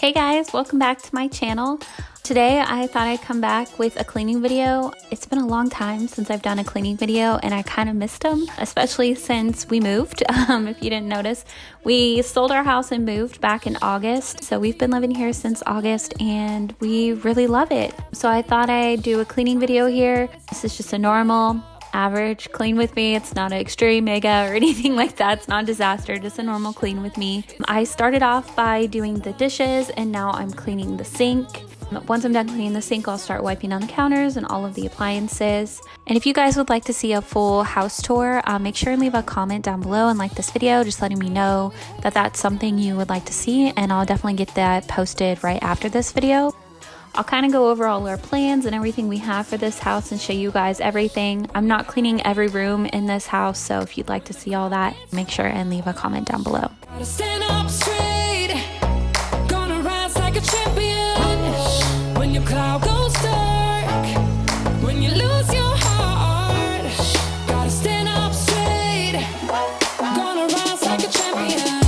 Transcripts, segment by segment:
Hey guys, welcome back to my channel. Today I thought I'd come back with a cleaning video. It's been a long time since I've done a cleaning video and I kind of missed them, especially since we moved. If you didn't notice, we sold our house and moved back in August. So we've been living here since August and we really love it. So I thought I'd do a cleaning video here. This is just a normal average clean with me. It's not an extreme mega or anything like that. It's not a disaster, just a normal clean with me. I started off by doing the dishes and now I'm cleaning the sink. Once I'm done cleaning the sink, I'll start wiping down the counters and all of the appliances. And if you guys would like to see a full house tour, make sure and leave a comment down below and like this video, just letting me know that that's something you would like to see, and I'll definitely get that posted right after this video. I'll kind of go over all our plans and everything we have for this house and show you guys everything. I'm not cleaning every room in this house, so if you'd like to see all that, make sure and leave a comment down below. Stand up straight, gonna rise like a champion. When your cloud goes dark, when you lose your heart, gotta stand up straight, gonna rise like a champion.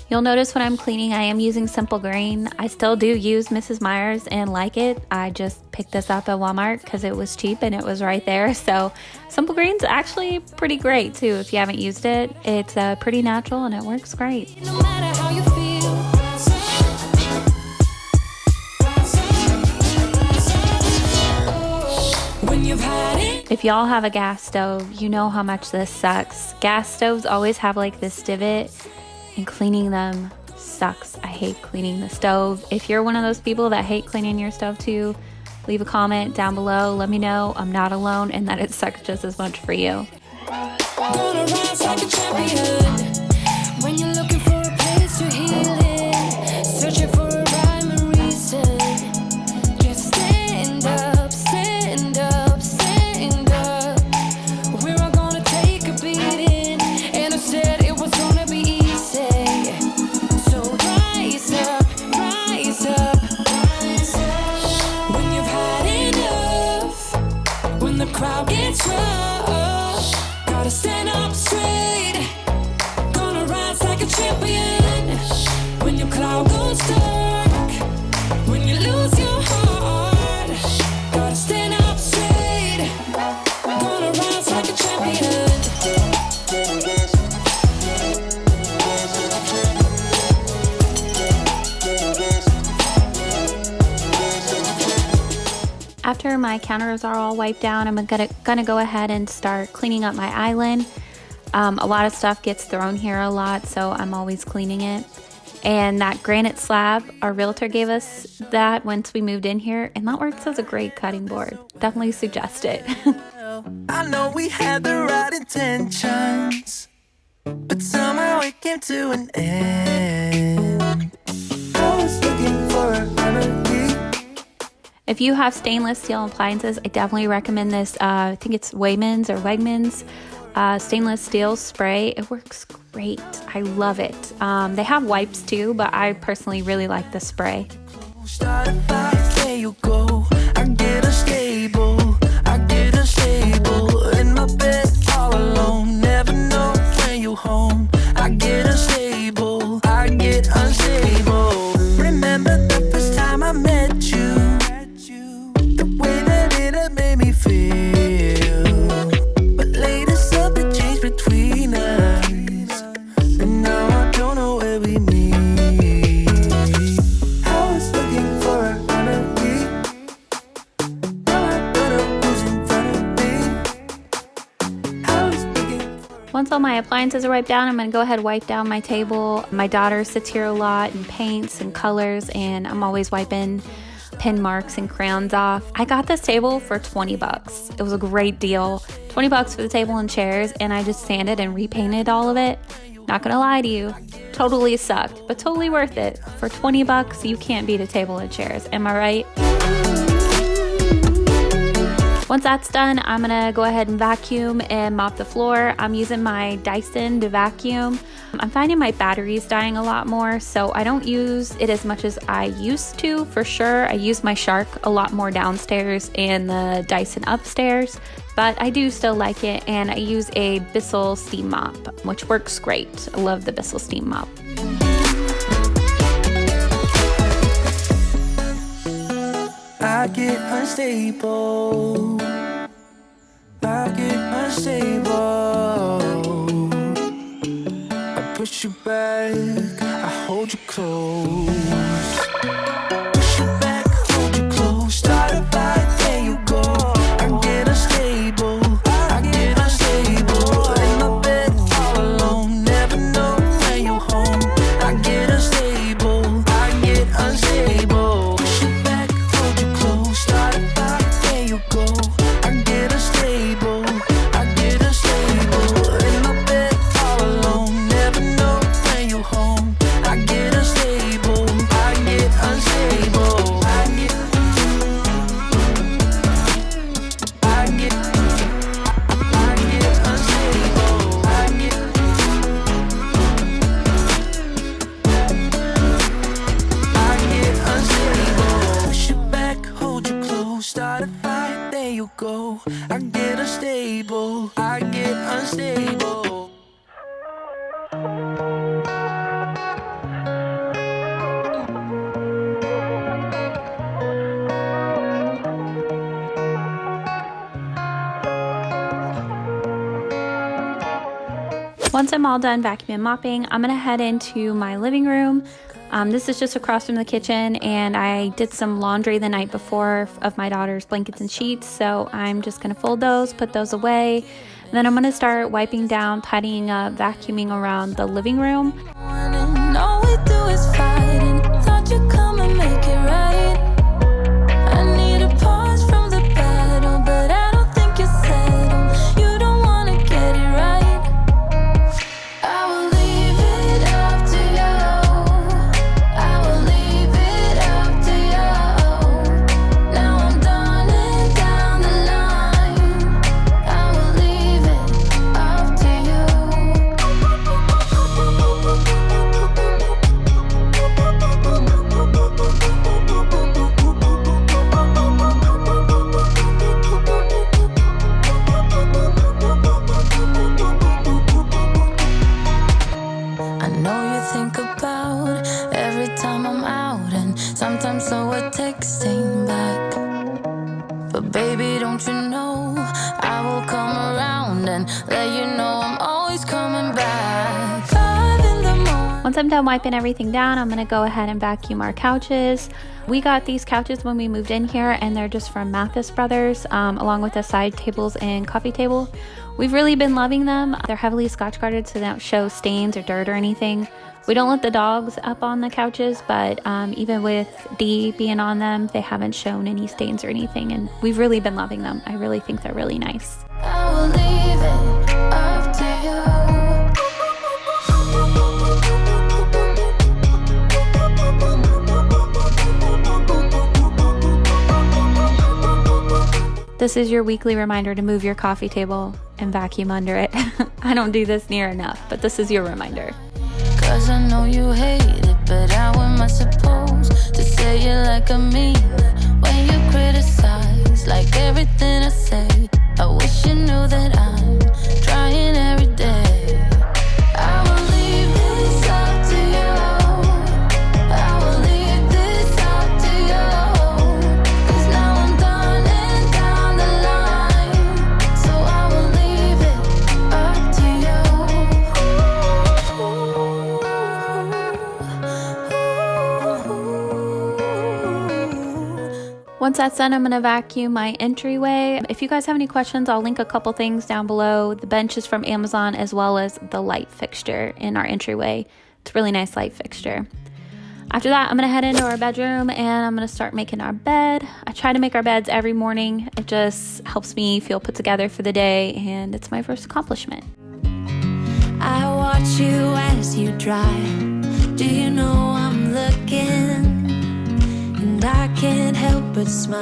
You'll notice when I'm cleaning, I am using Simple Green. I still do use Mrs. Meyer's and like it. I just picked this up at Walmart because it was cheap and it was right there. So Simple Green's actually pretty great too. If you haven't used it, it's pretty natural and it works great. No matter how you feel, when you've had it. If y'all have a gas stove, you know how much this sucks. Gas stoves always have like this divot, and cleaning them sucks. I hate cleaning the stove. If you're one of those people that hate cleaning your stove too, leave a comment down below. Let me know I'm not alone and that it sucks just as much for you. Gonna rise like a champion. When you're looking for a place to heal it, searching for a rhyme and reason, just stand up, stand up, stand up. We're all gonna take a beating, and I said it was gonna be easy. So rise up, rise up, rise up. When you've had enough, when the crowd gets rough, gotta stand up straight, gonna rise like a champion. When your cloud goes dark, when you lose your heart, gotta stand up straight, gonna rise like a champion. After my counters are all wiped down, I'm gonna go ahead and start cleaning up my island. A lot of stuff gets thrown here a lot, so I'm always cleaning it. And that granite slab, our realtor gave us that once we moved in here, and that works as a great cutting board. Definitely suggest it. I know we had the right intentions, but somehow it came to an end. I was looking for a remedy. If you have stainless steel appliances, I definitely recommend this. I think it's Wegmans stainless steel spray. It works great. I love it. They have wipes too, but I personally really like the spray. Started by there you go. I get unstable in my bed all alone. Never know when you home. I get unstable. Remember the first time I met you, the way that it had made me feel. But later something changed between us, and now I don't know where we meet. I was looking for a remedy. Now I don't know who's in front of me. I was looking for a Once all my appliances are wiped down, I'm gonna go ahead and wipe down my table. My daughter sits here a lot and paints and colors, and I'm always wiping pen marks and crayons off. I got this table for 20 bucks. It was a great deal. 20 bucks for the table and chairs, and I just sanded and repainted all of it. Not gonna lie to you, totally sucked, but totally worth it. For 20 bucks, you can't beat a table and chairs, am I right? Once that's done, I'm gonna go ahead and vacuum and mop the floor. I'm using my Dyson to vacuum. I'm finding my battery's dying a lot more, so I don't use it as much as I used to, for sure. I use my Shark a lot more downstairs and the Dyson upstairs, but I do still like it, and I use a Bissell steam mop, which works great. I love the Bissell steam mop. I get unstable. I get unstable. I push you back, I hold you close. Push you back, hold you close. Start a fight, there you go. I get unstable. I get unstable. In my bed all alone, never know when you're home. I get unstable. I get unstable. Push you back, hold you close. Start a fight, there you go. I get unstable. I get unstable. In my bed all alone, never know when you're home. I get unstable. I get unstable. I get unstable. I get unstable. Push you back, hold you close. Start a fight, there you go. I get unstable. I get unstable. Once I'm all done vacuuming and mopping, I'm gonna head into my living room. This is just across from the kitchen, and I did some laundry the night before of my daughter's blankets and sheets, so I'm just gonna fold those, put those away, and then I'm gonna start wiping down, tidying up, vacuuming around the living room. And all we do is fight, and thought you'd come and make it right. I need a pause from the battle, but I don't think you're settled. You don't wanna get it right. I will leave it up to you. I will leave it up to you. Now I'm done and down the line. I will leave it up to I know you think about every time I'm out, and sometimes so we're texting back. But baby, don't you know I will come around and let you know I'm always coming back. 5 in the morning. Once I'm done wiping everything down, I'm gonna go ahead and vacuum our couches. We got these couches when we moved in here, and they're just from Mathis Brothers, along with the side tables and coffee table. We've really been loving them. They're heavily scotch guarded, so they don't show stains or dirt or anything. We don't let the dogs up on the couches, but even with Dee being on them, they haven't shown any stains or anything, and we've really been loving them. I really think they're really nice. I will leave it up to This is your weekly reminder to move your coffee table and vacuum under it. I don't do this near enough, but this is your reminder. 'Cause I know you hate it, but how am I supposed to say it like I mean it when you criticize like everything I say? I wish you knew that I'm trying every day. I will leave this up to you. I will leave this up to you. 'Cause now I'm done and down the line, so I will leave it up to you. Once that's done, I'm gonna vacuum my entryway. If you guys have any questions, I'll link a couple things down below. The bench is from Amazon, as well as the light fixture in our entryway. It's a really nice light fixture. After that, I'm gonna head into our bedroom and I'm gonna start making our bed. I try to make our beds every morning. It just helps me feel put together for the day, and it's my first accomplishment. I watch you as you drive. Do you know I'm looking? And I can't help but smile.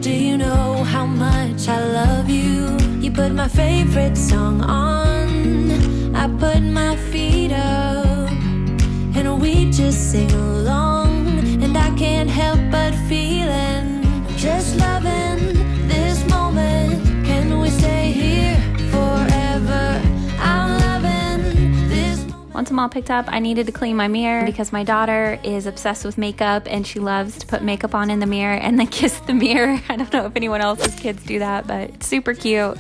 Do you know how much I love you? You put my favorite song on, I put my feet up, and we just sing along. And I can't help but feeling, just loving this moment. Can we stay here forever? I'm loving this moment. Once I'm all picked up, I needed to clean my mirror because my daughter is obsessed with makeup and she loves to put makeup on in the mirror and then kiss the mirror. I don't know if anyone else's kids do that, but it's super cute.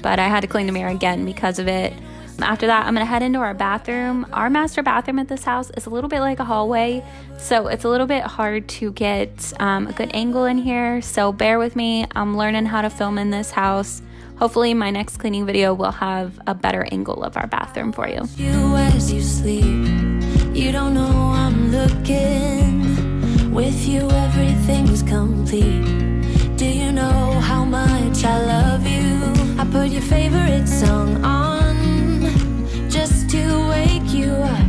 But I had to clean the mirror again because of it. After that, I'm gonna head into our bathroom. Our master bathroom at this house is a little bit like a hallway, so it's a little bit hard to get a good angle in here, so bear with me. I'm learning how to film in this house. Hopefully my next cleaning video will have a better angle of our bathroom for you. You as you sleep, you don't know I'm looking. With you everything's complete. Do you know how much I love you? I put your favorite song on just to wake you up.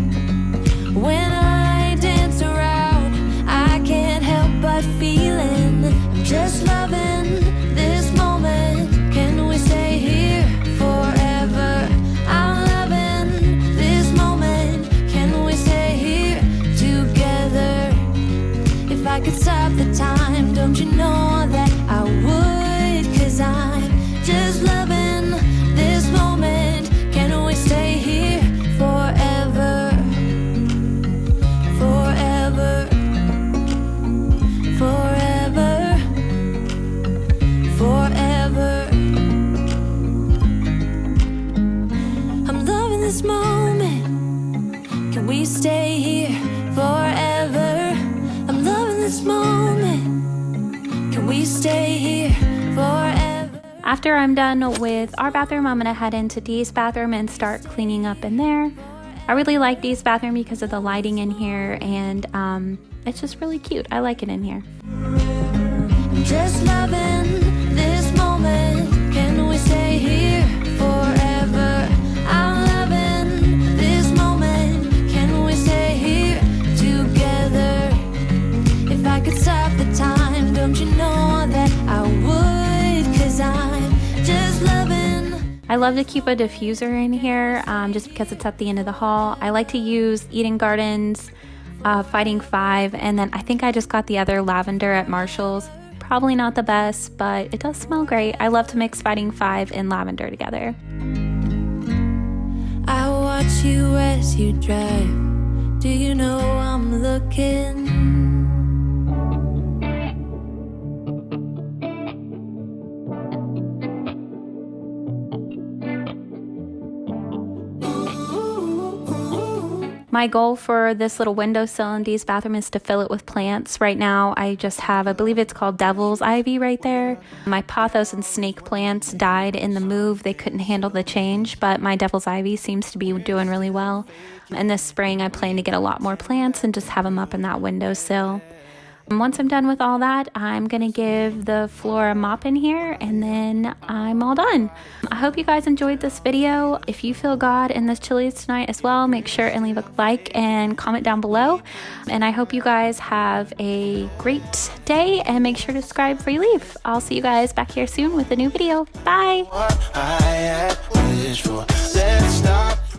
When I dance around, I can't help but feeling, I'm just loving this moment. Can we stay here forever? I'm loving this moment. Can we stay here together? If I could stop the time, don't you know that I would? 'Cause I'm just loving this moment. Can we stay here forever? Forever. Forever. Forever. I'm loving this moment. Can we stay here forever? I'm loving this moment. Can we stay here forever? After I'm done with our bathroom, I'm gonna head into Dee's bathroom and start cleaning up in there. I really like Dee's bathroom because of the lighting in here, and it's just really cute. I like it in here. I'm just loving this moment. Can we stay here forever? I'm loving this moment. Can we stay here together? If I could stop the time, don't you know that I would? 'Cause I'm just loving. I love to keep a diffuser in here just because it's at the end of the hall. I like to use Eden Gardens Fighting 5, and then I think I just got the other lavender at Marshall's. Probably not the best, but it does smell great. I love to mix Fighting 5 and lavender together. I watch you as you drive. Do you know I'm looking? My goal for this little windowsill in Dee's bathroom is to fill it with plants. Right now, I just have, I believe it's called Devil's Ivy right there. My pothos and snake plants died in the move. They couldn't handle the change, but my Devil's Ivy seems to be doing really well. And this spring, I plan to get a lot more plants and just have them up in that windowsill. And once I'm done with all that, I'm gonna give the floor a mop in here, and then I'm all done. I hope you guys enjoyed this video. If you feel God in this Chili's tonight as well, make sure and leave a like and comment down below. And I hope you guys have a great day, and make sure to subscribe before you leave. I'll see you guys back here soon with a new video. Bye. What I had wished for. Let's stop